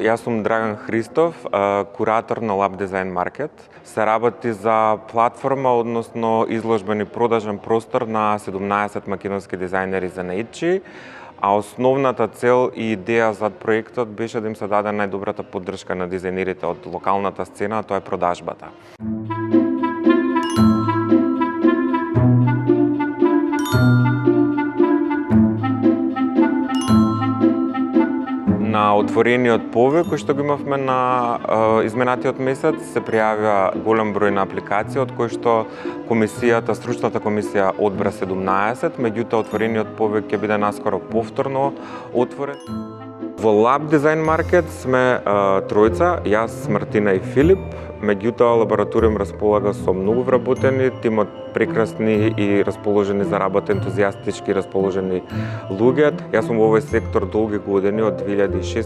Јас сум Драган Христов, куратор на Lab Design Market. Се работи за платформа, односно изложбен и продажен простор на 17 македонски дизајнери занаидчи, а основната цел и идеја зад проектот беше да им се даде најдобрата поддршка на дизајнерите од локалната сцена, тоа е продажбата. На отворениот повик кој што го имавме на изминатиот месец се пријавија голем број на апликации, од кои што комисијата, стручната комисија одбра 17, меѓутоа отворениот повик ќе биде наскоро повторно отворен. Во Lab Design Market сме тројца, јас, Мартина и Филип. Меѓутоа, лабораториум располага со многу вработени, тимот прекрасни и расположени за работа, ентузијастички расположени луѓе. Јас сум во овој сектор долги години, од 2006